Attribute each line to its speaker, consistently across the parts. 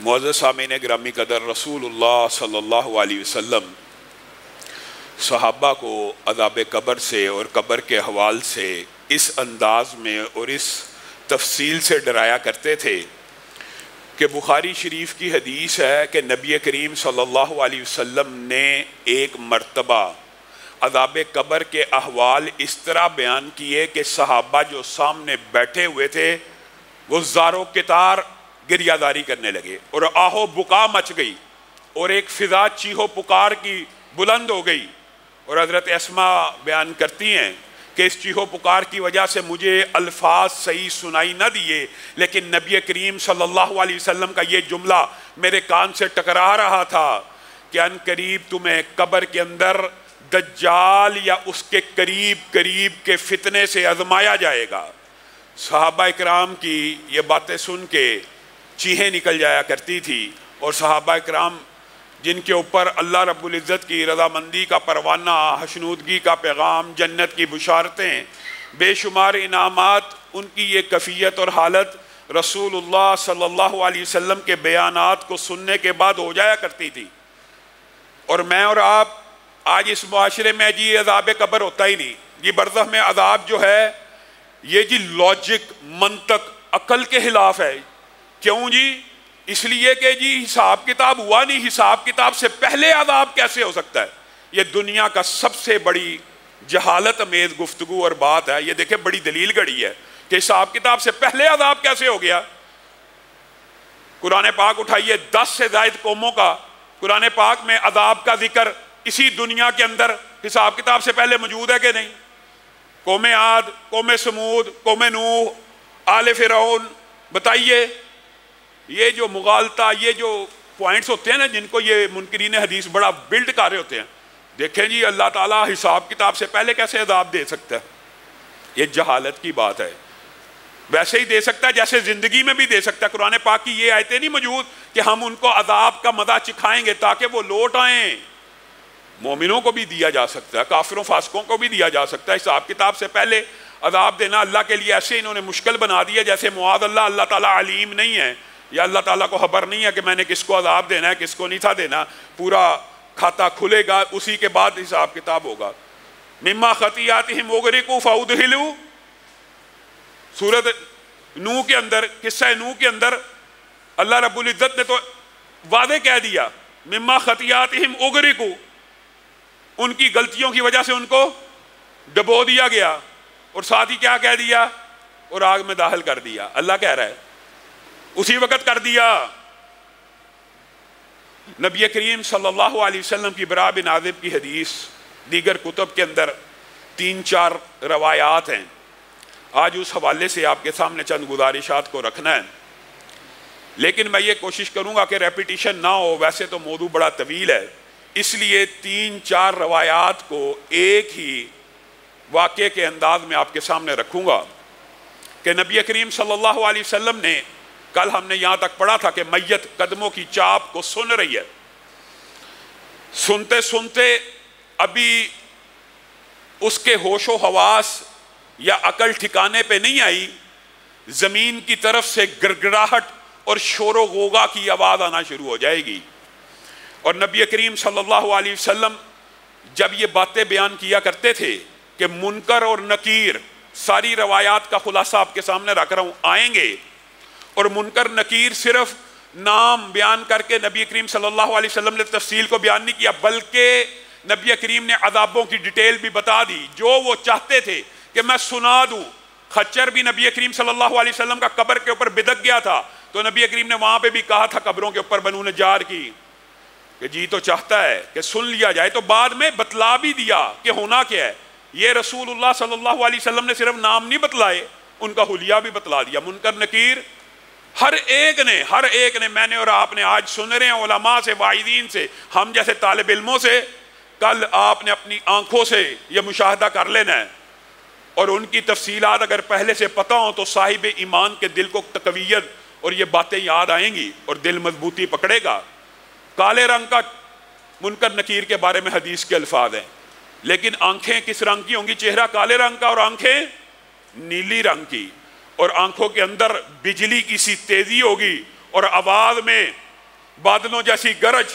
Speaker 1: معزز سامعین گرامی قدر، رسول اللہ صلی اللہ علیہ وسلم صحابہ کو عذاب قبر سے اور قبر کے احوال سے اس انداز میں اور اس تفصیل سے ڈرایا کرتے تھے کہ بخاری شریف کی حدیث ہے کہ نبی کریم صلی اللہ علیہ وسلم نے ایک مرتبہ عذاب قبر کے احوال اس طرح بیان کیے کہ صحابہ جو سامنے بیٹھے ہوئے تھے وہ زارو کتار گریہ داری کرنے لگے اور آہو بکا مچ گئی اور ایک فضا چیخو پکار کی بلند ہو گئی۔ اور حضرت اسماء بیان کرتی ہیں کہ اس چیخو پکار کی وجہ سے مجھے الفاظ صحیح سنائی نہ دیے، لیکن نبی کریم صلی اللہ علیہ وسلم کا یہ جملہ میرے کان سے ٹکرا رہا تھا کہ ان قریب تمہیں قبر کے اندر دجال یا اس کے قریب کے فتنے سے آزمایا جائے گا۔ صحابہ اکرام کی یہ باتیں سن کے چیخیں نکل جایا کرتی تھی، اور صحابہ اکرام جن کے اوپر اللہ رب العزت کی رضامندی کا پروانہ، حشنودگی کا پیغام، جنت کی بشارتیں، بے شمار انعامات، ان کی یہ کیفیت اور حالت رسول اللہ صلی اللہ علیہ وسلم کے بیانات کو سننے کے بعد ہو جایا کرتی تھی۔ اور میں اور آپ آج اس معاشرے میں جی عذاب قبر ہوتا ہی نہیں، یہ برزخ میں عذاب جو ہے یہ جی لاجک، منطق، عقل کے خلاف ہے۔ کیوں جی؟ اس لیے کہ جی حساب کتاب ہوا نہیں، حساب کتاب سے پہلے عذاب کیسے ہو سکتا ہے؟ یہ دنیا کا سب سے بڑی جہالت امیز گفتگو اور بات ہے۔ یہ دیکھیں بڑی دلیل گڑی ہے کہ حساب کتاب سے پہلے عذاب کیسے ہو گیا۔ قرآن پاک اٹھائیے، 10 سے زائد قوموں کا قرآن پاک میں عذاب کا ذکر اسی دنیا کے اندر حساب کتاب سے پہلے موجود ہے کہ نہیں؟ قوم عاد، قوم سمود، قوم نوح، آل فرعون۔ بتائیے یہ جو مغالطہ، یہ جو پوائنٹس ہوتے ہیں نا جن کو یہ منکرین حدیث بڑا بلڈ کر رہے ہوتے ہیں، دیکھیں جی اللہ تعالیٰ حساب کتاب سے پہلے کیسے عذاب دے سکتا ہے؟ یہ جہالت کی بات ہے۔ ویسے ہی دے سکتا ہے جیسے زندگی میں بھی دے سکتا ہے۔ قرآن پاک کی یہ آیتیں نہیں موجود کہ ہم ان کو عذاب کا مزہ چکھائیں گے تاکہ وہ لوٹ آئیں۔ مومنوں کو بھی دیا جا سکتا ہے، کافروں فاسقوں کو بھی دیا جا سکتا ہے۔ حساب کتاب سے پہلے عذاب دینا اللہ کے لیے ایسے انہوں نے مشکل بنا دیا جیسے معاذ اللہ تعالیٰ علیم نہیں ہے، یا اللہ تعالیٰ کو خبر نہیں ہے کہ میں نے کس کو عذاب دینا ہے، کس کو نہیں تھا دینا۔ پورا کھاتا کھلے گا، اسی کے بعد حساب کتاب ہوگا۔ مما خطیاتہم اغرقوا فادخلوا، سورۃ نوح کے اندر، قصہ نوح کے اندر اللہ رب العزت نے تو واضح کہہ دیا مما خطیاتہم اغرقوا، ان کی غلطیوں کی وجہ سے ان کو ڈبو دیا گیا، اور ساتھ ہی کیا کہہ دیا؟ اور آگ میں داخل کر دیا۔ اللہ کہہ رہا ہے اسی وقت کر دیا۔ نبی کریم صلی اللہ علیہ وسلم کی برا بن عازب کی حدیث دیگر کتب کے اندر 3-4 روایات ہیں۔ آج اس حوالے سے آپ کے سامنے چند گزارشات کو رکھنا ہے، لیکن میں یہ کوشش کروں گا کہ ریپیٹیشن نہ ہو۔ ویسے تو موضوع بڑا طویل ہے، اس لیے 3-4 روایات کو ایک ہی واقعے کے انداز میں آپ کے سامنے رکھوں گا کہ نبی کریم صلی اللہ علیہ وسلم نے، کل ہم نے یہاں تک پڑھا تھا کہ میت قدموں کی چاپ کو سن رہی ہے، سنتے سنتے ابھی اس کے ہوش و حواس یا عقل ٹھکانے پہ نہیں آئی، زمین کی طرف سے گڑگڑاہٹ اور شور و غوغا کی آواز آنا شروع ہو جائے گی۔ اور نبی کریم صلی اللہ علیہ وسلم جب یہ باتیں بیان کیا کرتے تھے کہ منکر اور نکیر، ساری روایات کا خلاصہ آپ کے سامنے رکھ رہا ہوں، آئیں گے، اور منکر نکیر صرف نام بیان کر کے نبی کریم صلی اللہ علیہ وسلم نے تفصیل کو بیان نہیں کیا، بلکہ نبی کریم نے عذابوں کی ڈیٹیل بھی بتا دی جو وہ چاہتے تھے کہ میں سنا دوں۔ خچر بھی نبی کریم صلی اللہ علیہ وسلم کا قبر کے اوپر بدک گیا تھا، تو نبی کریم نے وہاں پہ بھی کہا تھا قبروں کے اوپر بنو نجار کی کہ جی تو چاہتا ہے کہ سن لیا جائے، تو بعد میں بتلا بھی دیا کہ ہونا کیا ہے۔ یہ رسول اللہ صلی اللہ علیہ وسلم نے صرف نام نہیں بتلائے، ان کا حلیہ بھی بتلا دیا۔ منکر نکیر ہر ایک نے میں نے اور آپ نے آج سن رہے ہیں علماء سے، واعظین سے، ہم جیسے طالب علموں سے، کل آپ نے اپنی آنکھوں سے یہ مشاہدہ کر لینا ہے، اور ان کی تفصیلات اگر پہلے سے پتہ ہوں تو صاحب ایمان کے دل کو تقویت اور یہ باتیں یاد آئیں گی اور دل مضبوطی پکڑے گا۔ کالے رنگ کا منکر نکیر کے بارے میں حدیث کے الفاظ ہیں، لیکن آنکھیں کس رنگ کی ہوں گی؟ چہرہ کالے رنگ کا اور آنکھیں نیلی رنگ کی، اور آنکھوں کے اندر بجلی کی سی تیزی ہوگی، اور آواز میں بادلوں جیسی گرج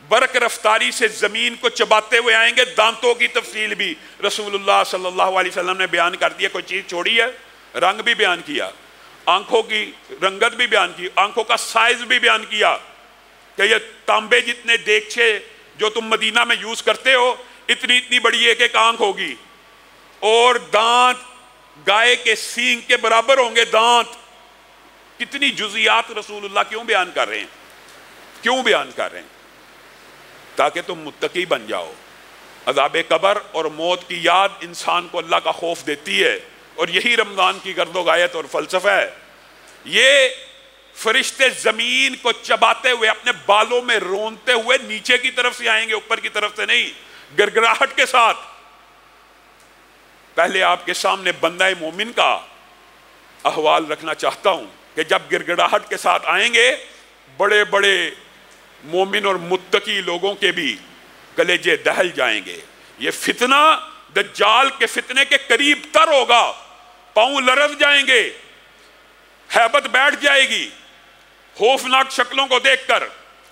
Speaker 1: برق رفتاری سے زمین کو چباتے ہوئے آئیں گے. دانتوں کی تفصیل بھی رسول اللہ صلی اللہ علیہ وسلم نے بیان کر دیا. کوئی چیز چھوڑی ہے؟ رنگ بھی بیان کیا, آنکھوں کی رنگت بھی بیان کی, آنکھوں کا سائز بھی بیان کیا کہ یہ تانبے جتنے دیگچے جو تم مدینہ میں یوز کرتے ہو اتنی اتنی بڑی ایک ایک آنکھ ہوگی, اور دانت گائے کے سینگ کے برابر ہوں گے دانت. کتنی جزیات رسول اللہ کیوں بیان کر رہے ہیں؟ کیوں بیان کر رہے ہیں؟ تاکہ تم متقی بن جاؤ. عذاب قبر اور موت کی یاد انسان کو اللہ کا خوف دیتی ہے, اور یہی رمضان کی گرد و غایت اور فلسفہ ہے. یہ فرشتے زمین کو چباتے ہوئے اپنے بالوں میں رونتے ہوئے نیچے کی طرف سے آئیں گے, اوپر کی طرف سے نہیں, گڑگڑاہٹ کے ساتھ. پہلے آپ کے سامنے بندہ مومن کا احوال رکھنا چاہتا ہوں کہ جب گڑگڑاہٹ کے ساتھ آئیں گے, بڑے بڑے مومن اور متقی لوگوں کے بھی کلیجے دہل جائیں گے. یہ فتنہ دجال کے فتنے کے قریب تر ہوگا. پاؤں لرز جائیں گے, ہیبت بیٹھ جائے گی خوفناک شکلوں کو دیکھ کر.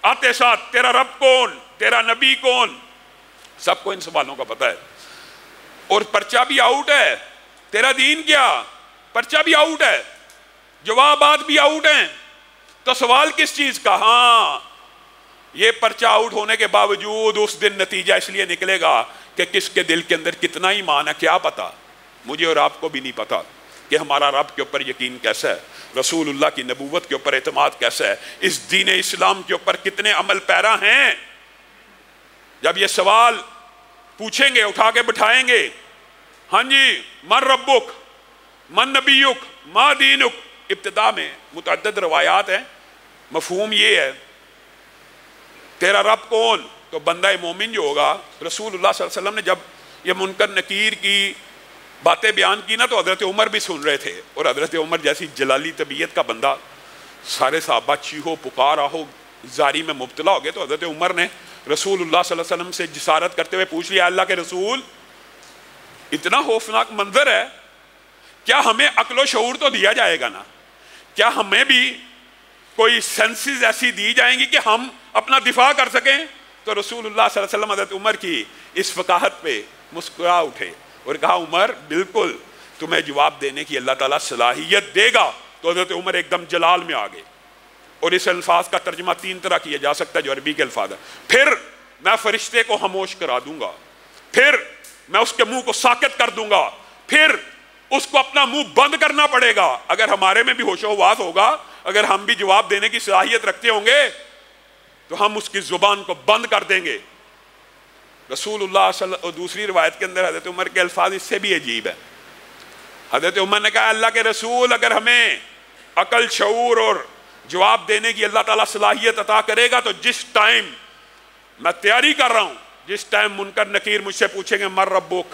Speaker 1: آتے ساتھ تیرا رب کون, تیرا نبی کون, سب کو ان سوالوں کا پتہ ہے. اور پرچہ بھی آؤٹ ہے. تیرا دین کیا, پرچہ بھی آؤٹ ہے, جوابات بھی آؤٹ ہیں. تو سوال کس چیز کا؟ ہاں, یہ پرچہ آؤٹ ہونے کے باوجود اس دن نتیجہ اس لیے نکلے گا کہ کس کے دل کے اندر کتنا ایمان ہے. کیا پتا, مجھے اور آپ کو بھی نہیں پتا کہ ہمارا رب کے اوپر یقین کیسا ہے, رسول اللہ کی نبوت کے اوپر اعتماد کیسا ہے, اس دین اسلام کے اوپر کتنے عمل پیرا ہیں. جب یہ سوال پوچھیں گے, اٹھا کے بٹھائیں گے, ہاں جی من ربک, من نبیک, ما دینک. ابتدا میں متعدد روایات ہیں, مفہوم یہ ہے تیرا رب کون. تو بندہ مومن جو ہوگا, رسول اللہ صلی اللہ علیہ وسلم نے جب یہ منکر نکیر کی باتیں بیان کی نا, تو حضرت عمر بھی سن رہے تھے. اور حضرت عمر جیسی جلالی طبیعت کا بندہ, سارے صحابہ چیخو پکار آہو زاری میں مبتلا ہو گئے. تو حضرت عمر نے رسول اللہ صلی اللہ علیہ وسلم سے جسارت کرتے ہوئے پوچھ لیا, اللہ کے رسول اتنا خوفناک منظر ہے, کیا ہمیں عقل و شعور تو دیا جائے گا نا, کیا ہمیں بھی کوئی سینسز ایسی دی جائیں گی کہ ہم اپنا دفاع کر سکیں. تو رسول اللہ صلی اللہ علیہ وسلم حضرت عمر کی اس فقاہت پہ مسکرا اٹھے اور کہا, عمر بالکل تمہیں جواب دینے کی اللہ تعالیٰ صلاحیت دے گا. تو حضرت عمر ایک دم جلال میں آ گئے. اور اس الفاظ کا ترجمہ 3 طرح کیا جا سکتا ہے جو عربی کے الفاظ ہیں. پھر میں فرشتے کو خاموش کرا دوں گا, پھر میں اس کے منہ کو ساکت کر دوں گا, پھر اس کو اپنا منہ بند کرنا پڑے گا. اگر ہمارے میں بھی ہوش و حواس ہوگا, اگر ہم بھی جواب دینے کی صلاحیت رکھتے ہوں گے, تو ہم اس کی زبان کو بند کر دیں گے. رسول اللہ صلی اللہ علیہ وسلم. دوسری روایت کے اندر حضرت عمر کے الفاظ اس سے بھی عجیب ہے. حضرت عمر نے کہا, اللہ کے رسول اگر ہمیں عقل شعور اور جواب دینے کی اللہ تعالیٰ صلاحیت عطا کرے گا, تو جس ٹائم میں تیاری کر رہا ہوں, جس ٹائم منکر نکیر مجھ سے پوچھیں گے مر ربک,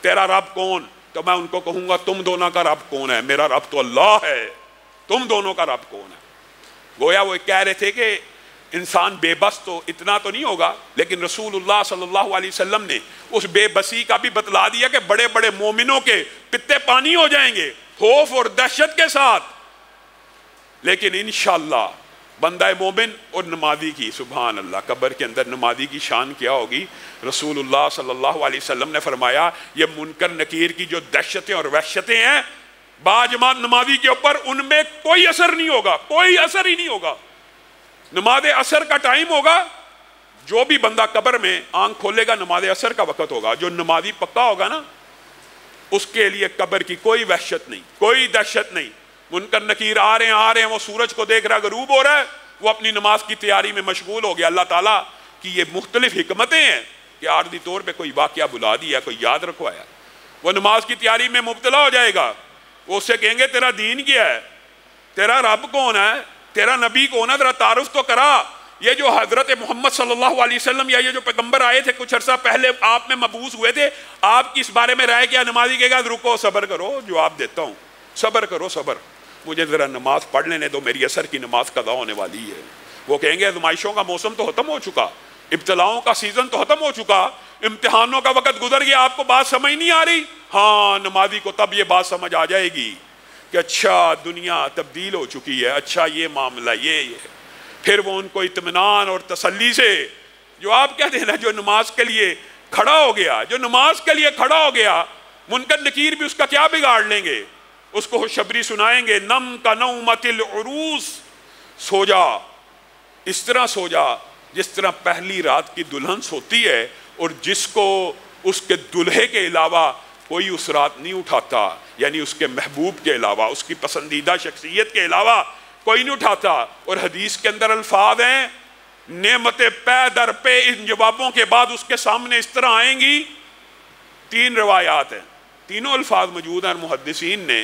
Speaker 1: تیرا رب کون, تو میں ان کو کہوں گا تم دونوں کا رب کون ہے, میرا رب تو اللہ ہے, تم دونوں کا رب کون ہے. گویا وہ کہہ رہے تھے کہ انسان بے بس تو اتنا تو نہیں ہوگا, لیکن رسول اللہ صلی اللہ علیہ وسلم نے اس بے بسی کا بھی بتلا دیا کہ بڑے بڑے مومنوں کے پتے پانی ہو جائیں گے خوف اور دہشت کے ساتھ. لیکن انشاءاللہ بندہ مومن اور نمازی کی, سبحان اللہ, قبر کے اندر نمازی کی شان کیا ہوگی. رسول اللہ صلی اللہ علیہ وسلم نے فرمایا, یہ منکر نکیر کی جو دہشتیں اور وحشتیں ہیں باجماعت نمازی کے اوپر, ان میں کوئی اثر نہیں ہوگا, کوئی اثر ہی نہیں ہوگا. نماز اثر کا ٹائم ہوگا, جو بھی بندہ قبر میں آنکھ کھولے گا نماز اثر کا وقت ہوگا. جو نمازی پکا ہوگا نا, اس کے لیے قبر کی کوئی وحشت نہیں, کوئی دہشت نہیں. منکر نکیر آ رہے ہیں, وہ سورج کو دیکھ رہا ہے غروب ہو رہا ہے, وہ اپنی نماز کی تیاری میں مشغول ہو گیا. اللہ تعالیٰ کی یہ مختلف حکمتیں ہیں کہ عارضی طور پہ کوئی واقعہ بلا دیا, کوئی یاد رکھوایا. وہ نماز کی تیاری میں مبتلا ہو جائے گا. وہ اس سے کہیں گے تیرا دین کیا ہے, تیرا رب کون ہے, تیرا نبی کون ہے, ذرا تعارف تو کرا. یہ جو حضرت محمد صلی اللہ علیہ وسلم یا یہ جو پیغمبر آئے تھے کچھ عرصہ پہلے آپ میں مبعوث ہوئے تھے, آپ کی اس بارے میں رائے کیا؟ نمازی کہے گا رکو صبر کرو, جواب دیتا ہوں, صبر کرو, صبر, مجھے ذرا نماز پڑھ لینے دو, میری اثر کی نماز قضا ہونے والی ہے. وہ کہیں گے آزمائشوں کا موسم تو ختم ہو چکا, ابتلاؤں کا سیزن تو ختم ہو چکا, امتحانوں کا وقت گزر گیا, آپ کو بات سمجھ نہیں آ رہی. ہاں, نمازی کو تب یہ بات سمجھ آ جائے گی کہ اچھا دنیا تبدیل ہو چکی ہے, اچھا یہ معاملہ یہ پھر وہ ان کو اطمینان اور تسلی سے، جو آپ کہتے ہیں نا، جو نماز کے لیے کھڑا ہو گیا، جو نماز کے لیے کھڑا ہو گیا، منکر نکیر بھی اس کا کیا بگاڑ لیں گے؟ اس کو خوشخبری سنائیں گے، نم کا نومت العروس، سو جا، اس طرح سو جا جس طرح پہلی رات کی دلہن سوتی ہے، اور جس کو اس کے دلہے کے علاوہ کوئی اس رات نہیں اٹھاتا، یعنی اس کے محبوب کے علاوہ، اس کی پسندیدہ شخصیت کے علاوہ کوئی نہیں اٹھاتا۔ اور حدیث کے اندر الفاظ ہیں، نعمت پے در پہ ان جوابوں کے بعد اس کے سامنے اس طرح آئیں گی۔ 3 روایات ہیں، تینوں الفاظ موجود ہیں، اور محدثین نے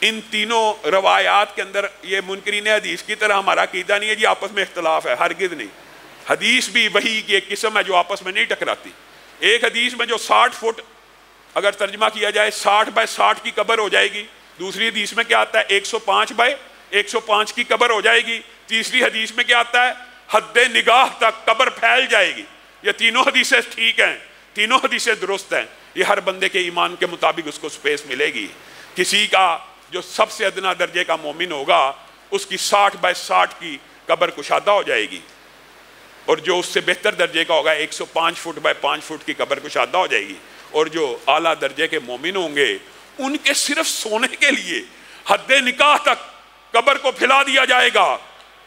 Speaker 1: ان تینوں روایات کے اندر، یہ منکرین حدیث کی طرح ہمارا عقیدہ نہیں ہے جی آپس میں اختلاف ہے، ہرگز نہیں۔ حدیث بھی وحی کی ایک قسم ہے جو آپس میں نہیں ٹکراتی۔ ایک حدیث میں جو 60 فٹ اگر ترجمہ کیا جائے 60 بائی 60 کی قبر ہو جائے گی، دوسری حدیث میں کیا آتا ہے 105 بائی 105 کی قبر ہو جائے گی، تیسری حدیث میں کیا آتا ہے حد نگاہ تک قبر پھیل جائے گی۔ یہ تینوں حدیثیں ٹھیک ہیں، تینوں حدیثیں درست ہیں، یہ ہر بندے کے ایمان کے مطابق اس کو سپیس ملے گی۔ کسی کا جو سب سے ادنا درجے کا مومن ہوگا اس کی 60 بائی 60 کی قبر کشادہ ہو جائے گی، اور جو اس سے بہتر درجے کا ہوگا 105 فٹ بائی 5 فٹ کی قبر کشادہ ہو جائے گی۔ اور جو اعلیٰ درجے کے مومن ہوں گے ان کے صرف سونے کے لیے حد نکاح تک قبر کو پھیلا دیا جائے گا۔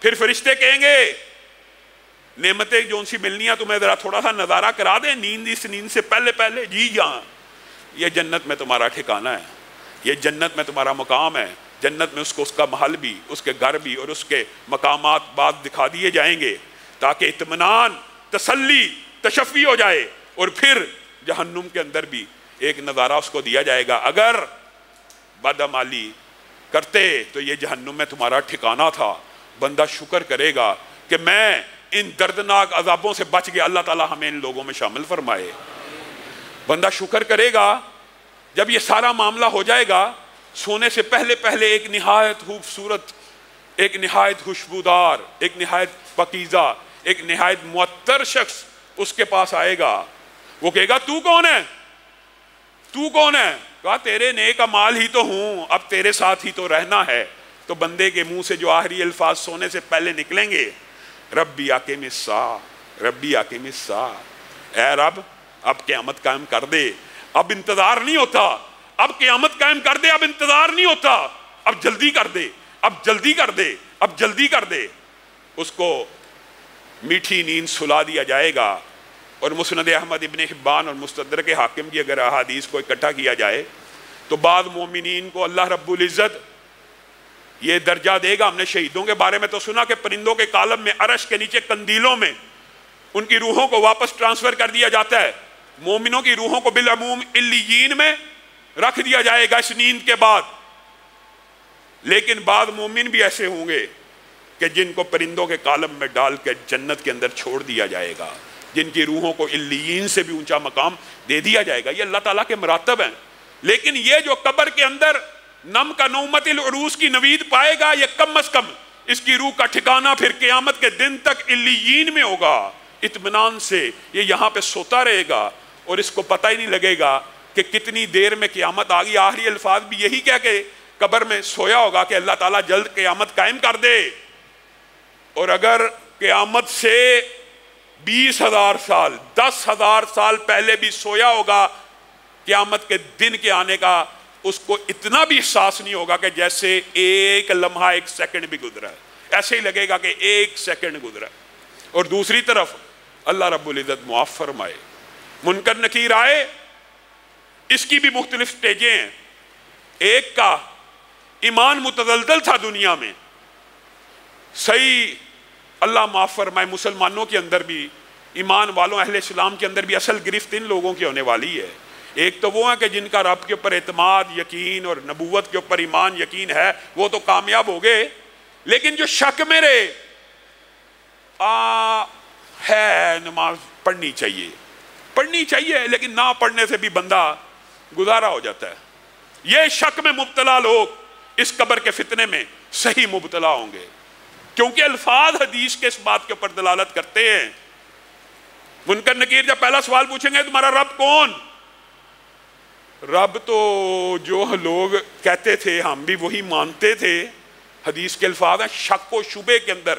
Speaker 1: پھر فرشتے کہیں گے نعمتیں جو ان سی ملنی ہیں تمہیں ذرا تھوڑا سا نظارہ کرا دیں، نیند اس نیند سے پہلے پہلے، جی جہاں یہ جنت میں تمہارا ٹھکانہ ہے، یہ جنت میں تمہارا مقام ہے، جنت میں اس کو اس کا محل بھی، اس کے گھر بھی اور اس کے مقامات بعد دکھا دیے جائیں گے تاکہ اطمینان، تسلی، تشفی ہو جائے۔ اور پھر جہنم کے اندر بھی ایک نظارہ اس کو دیا جائے گا، اگر بدعمالی کرتے تو یہ جہنم میں تمہارا ٹھکانہ تھا۔ بندہ شکر کرے گا کہ میں ان دردناک عذابوں سے بچ گیا، اللہ تعالی ہمیں ان لوگوں میں شامل فرمائے۔ بندہ شکر کرے گا جب یہ سارا معاملہ ہو جائے گا، سونے سے پہلے پہلے ایک نہایت خوبصورت، ایک نہایت خوشبودار، ایک نہایت پاکیزہ، ایک نہایت معطر شخص اس کے پاس آئے گا۔ وہ کہے گا تو کون ہے؟ تو کون ہے؟ کہا تیرے نیک اعمال ہی تو ہوں، اب تیرے ساتھ ہی تو رہنا ہے۔ تو بندے کے منہ سے جو آخری الفاظ سونے سے پہلے نکلیں گے، ربی اقم الساعہ، ربی اقم الساعہ، اے رب اب قیامت قائم کر دے۔ اب انتظار نہیں ہوتا، اب قیامت قائم کر دے، اب انتظار نہیں ہوتا، اب جلدی کر دے، اب جلدی کر دے، اب جلدی کر دے۔ اس کو میٹھی نیند سلا دیا جائے گا۔ اور مسند احمد ابن حبان اور مستدرک حاکم کی اگر احادیث کو اکٹھا کیا جائے تو بعض مومنین کو اللہ رب العزت یہ درجہ دے گا۔ ہم نے شہیدوں کے بارے میں تو سنا کہ پرندوں کے کالم میں، عرش کے نیچے قندیلوں میں ان کی روحوں کو واپس ٹرانسفر کر دیا جاتا ہے۔ مومنوں کی روحوں کو بالعموم علیین میں رکھ دیا جائے گا اس نیند کے بعد۔ لیکن بعض مومن بھی ایسے ہوں گے کہ جن کو پرندوں کے کالم میں ڈال کے جنت کے اندر چھوڑ دیا جائے گا، جن کی روحوں کو علیین سے بھی اونچا مقام دے دیا جائے گا۔ یہ اللہ تعالیٰ کے مراتب ہیں۔ لیکن یہ جو قبر کے اندر نم کا نومت العروس کی نوید پائے گا، یہ کم از کم اس کی روح کا ٹھکانہ پھر قیامت کے دن تک علیین میں ہوگا، اطمینان سے یہ یہاں پہ سوتا رہے گا، اور اس کو پتہ ہی نہیں لگے گا کہ کتنی دیر میں قیامت آ گئی۔ آخری الفاظ بھی یہی کہہ کے قبر میں سویا ہوگا کہ اللہ تعالیٰ جلد قیامت قائم کر دے۔ اور اگر قیامت سے 20,000 سال، 10,000 سال پہلے بھی سویا ہوگا، قیامت کے دن کے آنے کا اس کو اتنا بھی احساس نہیں ہوگا کہ جیسے ایک لمحہ، ایک سیکنڈ بھی گزرا ہے، ایسے ہی لگے گا کہ ایک سیکنڈ گزرا ہے۔ اور دوسری طرف اللہ رب العزت معاف فرمائے، منکر نکیر آئے، اس کی بھی مختلف سٹیجیں ہیں۔ ایک کا ایمان متزلزل تھا دنیا میں، صحیح، اللہ معاف فرمائے، مسلمانوں کے اندر بھی، ایمان والوں اہل اسلام کے اندر بھی اصل گرفت ان لوگوں کی ہونے والی ہے۔ ایک تو وہ ہیں کہ جن کا رب کے اوپر اعتماد، یقین اور نبوت کے اوپر ایمان، یقین ہے، وہ تو کامیاب ہو گئے۔ لیکن جو شک میرے ہے نماز پڑھنی چاہیے لیکن نہ پڑھنے سے بھی بندہ گزارا ہو جاتا ہے، یہ شک میں مبتلا لوگ اس قبر کے فتنے میں صحیح مبتلا ہوں گے، کیونکہ الفاظ حدیث کے اس بات کے اوپر دلالت کرتے ہیں۔ منکر نکیر جب پہلا سوال پوچھیں گے تمہارا رب کون؟ رب تو جو لوگ کہتے تھے ہم بھی وہی مانتے تھے۔ حدیث کے الفاظ ہیں، شک و شبے کے اندر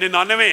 Speaker 1: 99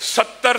Speaker 1: 70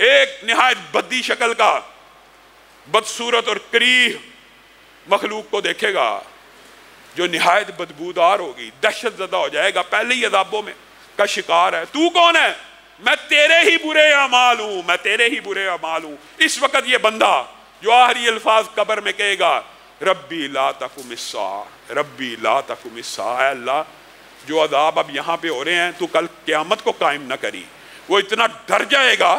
Speaker 1: ایک نہایت بدی شکل کا بدصورت اور کریہ مخلوق کو دیکھے گا جو نہایت بدبودار ہوگی، دہشت زدہ ہو جائے گا، پہلے ہی عذابوں میں کا شکار ہے۔ تو کون ہے؟ میں تیرے ہی برے اعمال ہوں، میں تیرے ہی برے اعمال ہوں۔ اس وقت یہ بندہ جو آخری الفاظ قبر میں کہے گا ربی لا تقم الساعہ، ربی لا تقم الساعہ، اے اللہ جو عذاب اب یہاں پہ ہو رہے ہیں تو کل قیامت کو قائم نہ کری۔ وہ اتنا ڈر جائے گا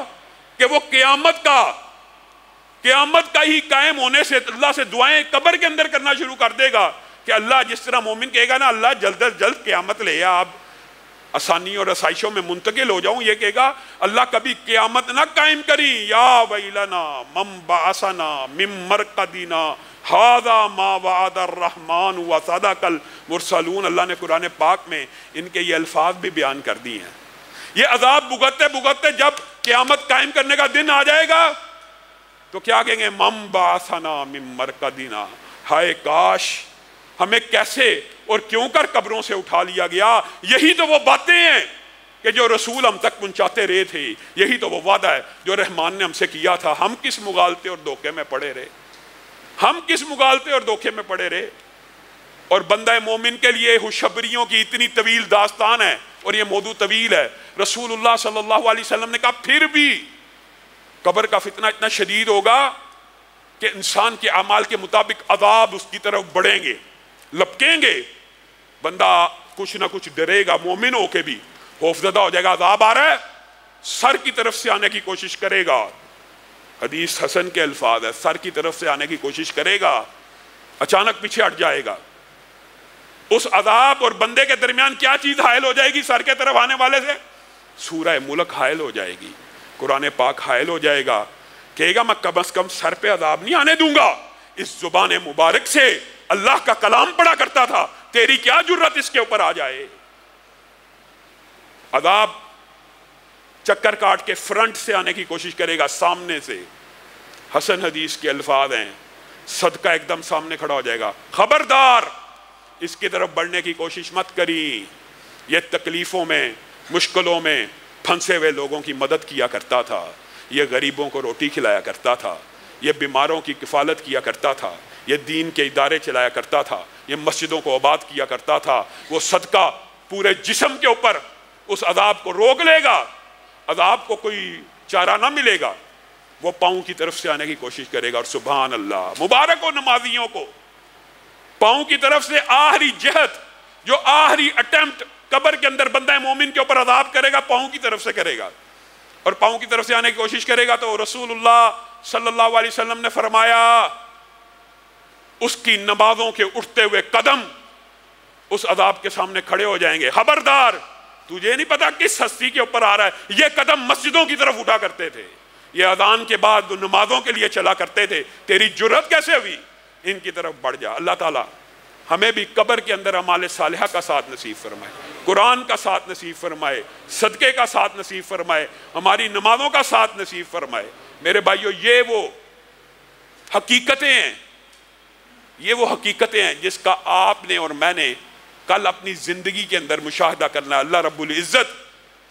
Speaker 1: کہ وہ قیامت کا ہی قائم ہونے سے اللہ سے دعائیں قبر کے اندر کرنا شروع کر دے گا کہ اللہ، جس طرح مومن کہے گا نا اللہ جلد از جلد قیامت لے آ، اب آسانی اور آسائشوں میں منتقل ہو جاؤں، یہ کہے گا اللہ کبھی قیامت نہ قائم کری، یا ویلنا من بعثنا من مرقدنا ھذا ما وعد الرحمن وصدق المرسلون۔ اللہ نے قرآن پاک میں ان کے یہ الفاظ بھی بیان کر دی ہیں۔ یہ عذاب بھگتتے بھگتتے جب قیامت قائم کرنے کا دن آ جائے گا تو کیا کہیں گے؟ من بعثنا من مرقدنا، ہائے کاش ہمیں کیسے اور کیوں کر قبروں سے اٹھا لیا گیا۔ یہی تو وہ باتیں ہیں کہ جو رسول ہم تک پہنچاتے رہے تھے، یہی تو وہ وعدہ ہے جو رحمان نے ہم سے کیا تھا۔ ہم کس مغالطے اور دھوکے میں پڑے رہے، ہم کس مغالطے اور دھوکے میں پڑے رہے۔ اور بندہ مومن کے لیے خوشخبریوں کی اتنی طویل داستان ہے، اور یہ موضوع طویل ہے۔ رسول اللہ صلی اللہ علیہ وسلم نے کہا پھر بھی قبر کا فتنہ اتنا شدید ہوگا کہ انسان کے اعمال کے مطابق عذاب اس کی طرف بڑھیں گے، لپکیں گے، بندہ کچھ نہ کچھ ڈرے گا، مومن ہو کے بھی خوفزدہ ہو جائے گا، عذاب آ رہا ہے، سر کی طرف سے آنے کی کوشش کرے گا۔ حدیث حسن کے الفاظ ہے، سر کی طرف سے آنے کی کوشش کرے گا، اچانک پیچھے ہٹ جائے گا۔ اس عذاب اور بندے کے درمیان کیا چیز حائل ہو جائے گی سر کے طرف آنے والے سے؟ سورہ ملک حائل ہو جائے گی، قرآن پاک حائل ہو جائے گا، کہے گا میں کم از کم سر پہ عذاب نہیں آنے دوں گا، اس زبان مبارک سے اللہ کا کلام پڑھا کرتا تھا، تیری کیا جرت اس کے اوپر آ جائے۔ عذاب چکر کاٹ کے فرنٹ سے آنے کی کوشش کرے گا، سامنے سے۔ حسن حدیث کے الفاظ ہیں، صدقہ ایک دم سامنے کھڑا ہو جائے گا، خبردار اس کی طرف بڑھنے کی کوشش مت کری۔ یہ تکلیفوں میں، مشکلوں میں پھنسے ہوئے لوگوں کی مدد کیا کرتا تھا، یہ غریبوں کو روٹی کھلایا کرتا تھا، یہ بیماروں کی کفالت کیا کرتا تھا، یہ دین کے ادارے چلایا کرتا تھا، یہ مسجدوں کو آباد کیا کرتا تھا۔ وہ صدقہ پورے جسم کے اوپر اس عذاب کو روک لے گا، عذاب کو کوئی چارہ نہ ملے گا، وہ پاؤں کی طرف سے آنے کی کوشش کرے گا۔ اور سبحان اللہ، مبارک ہو نمازیوں کو، پاؤں کی طرف سے آخری جہت، جو آخری اٹیمپٹ قبر کے اندر بندہ مومن کے اوپر عذاب کرے گا، پاؤں کی طرف سے کرے گا، اور پاؤں کی طرف سے آنے کی کوشش کرے گا تو رسول اللہ صلی اللہ علیہ وسلم نے فرمایا اس کی نمازوں کے اٹھتے ہوئے قدم اس عذاب کے سامنے کھڑے ہو جائیں گے۔ خبردار، تجھے نہیں پتا کس ہستی کے اوپر آ رہا ہے۔ یہ قدم مسجدوں کی طرف اٹھا کرتے تھے، یہ اذان کے بعد نمازوں کے لیے چلا کرتے تھے، تیری جرت کیسے ہوئی؟ ان کی طرف بڑھ جا۔ اللہ تعالیٰ ہمیں بھی قبر کے اندر اعمال صالحہ کا ساتھ نصیب فرمائے، قرآن کا ساتھ نصیب فرمائے، صدقے کا ساتھ نصیب فرمائے، ہماری نمازوں کا ساتھ نصیب فرمائے۔ میرے بھائیو، یہ وہ حقیقتیں ہیں، یہ وہ حقیقتیں ہیں جس کا آپ نے اور میں نے کل اپنی زندگی کے اندر مشاہدہ کرنا ہے۔ اللہ رب العزت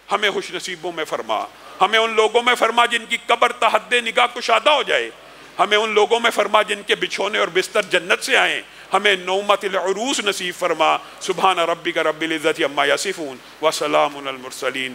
Speaker 1: ہمیں خوش نصیبوں میں فرما، ہمیں ان لوگوں میں فرما جن کی قبر تحت نگاہ کشادہ ہو جائے، ہمیں ان لوگوں میں فرما جن کے بچھونے اور بستر جنت سے آئیں، ہمیں نومت العروس نصیب فرما۔ سبحان ربک رب العزت عما یصفون وسلام علی المرسلین۔